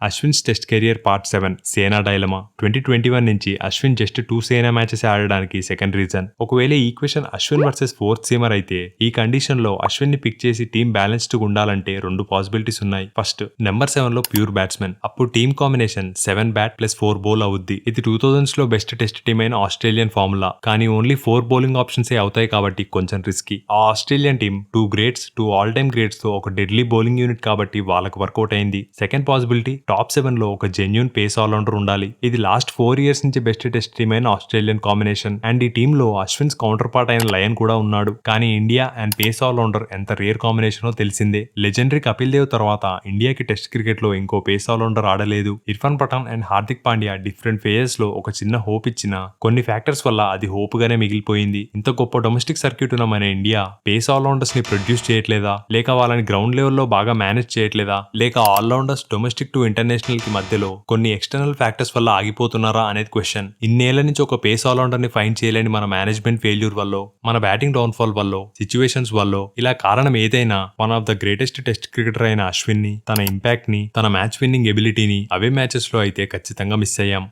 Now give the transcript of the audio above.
Ashwins test career part 7 సేనా dilemma 2021 నుంచి Ashwin just 2 సేనా మ్యాచెస్ ఆడడానికి సెకండ్ రీజన్. ఒకవేళ ఈ equation Ashwin versus fourth seamer అయితే ఈ కండిషన్ లో అశ్విన్ ని పిక్ చేసి టీం బ్యాలెన్స్డ్ ఉండాలంటే 2 పాసిబిలిటీస్ ఉన్నాయి. ఫస్ట్ నెంబర్ 7 లో ప్యూర్ బ్యాట్స్మెన్. అప్పుడు team combination 7 bat plus 4 bowl అవుద్ది. ఇది 2000s లో బెస్ట్ టెస్ట్ టీమ్ అయిన ఆస్ట్రేలియన్ ఫార్ములా. కానీ ఓన్లీ 4 బౌలింగ్ ఆప్షన్స్ అవుతాయి కాబట్టి కొంచెం రిస్కీ. ఆ Australian team 2 greats 2 all time greats తో ఒక డెడ్లీ బౌలింగ్ యూనిట్ కాబట్టి వాళ్ళకి వర్కౌట్ అయింది. సెకండ్ పాసిబిలిటీ టాప్ 7 లో ఒక జెన్యూన్ పేస్ ఆల్రౌండర్ ఉండాలి. ఇది లాస్ట్ 4 ఇయర్స్ నుంచి బెస్ట్ టెస్ట్ టీమ్ అయిన ఆస్ట్రేలియన్ కాంబినేషన్. అండ్ ఈ టీమ్ లో అశ్విన్స్ కౌంటర్ పార్ట్ అయిన లయన్ కూడా ఉన్నాడు. కానీ ఇండియా అండ్ పేస్ ఆల్రౌండర్ ఎంత రేర్ కాంబినేషన్ తెలిసిందే. లెజెండరీ కపిల్ దేవ్ తర్వాత ఇండియాకి టెస్ట్ క్రికెట్ లో ఇంకో పేస్ ఆల్రౌండర్ ఆడలేదు. Irfan Pathan and Hardik Pandya different phases లో ఒక చిన్న హోప్ ఇచ్చిన కొన్ని ఫ్యాక్టర్స్ వల్ల అది హోప్ గానే మిగిలిపోయింది. ఇంత గొప్ప డొమెస్టిక్ సర్క్యూట్ ఉన్న మన ఇండియా పేస్ ఆల్రౌండర్స్ ని ప్రొడ్యూస్ చేయట్లేదా, లేక వాళ్ళని గ్రౌండ్ లెవెల్లో బాగా మేనేజ్ చేయట్లేదా, లేక ఆల్రౌండర్స్ డొమెస్టిక్ టు ఇంటర్నేషనల్ కి మధ్యలో కొన్ని ఎక్స్టర్నల్ ఫ్యాక్టర్స్ వల్ల ఆగిపోతున్నారా అనేది క్వశ్చన్. ఇన్నేళ్ల నుంచి ఒక పేస్ ఆల్రౌండర్ ని ఫైండ్ చేయలేని మన మేనేజ్మెంట్ ఫెయిల్యూర్ వల్ల, మన బ్యాటింగ్ డౌన్ఫాల్ వల్ల, సిచ్యువేషన్స్ వల్ల, ఇలా కారణం ఏదైనా one of the greatest test cricketer అయిన అశ్విన్ ని, తన ఇంపాక్ట్ ని, తన మ్యాచ్ విన్నింగ్ ఎబిలిటీని అవే మ్యాచెస్ లో అయితే ఖచ్చితంగా మిస్ అయ్యాం.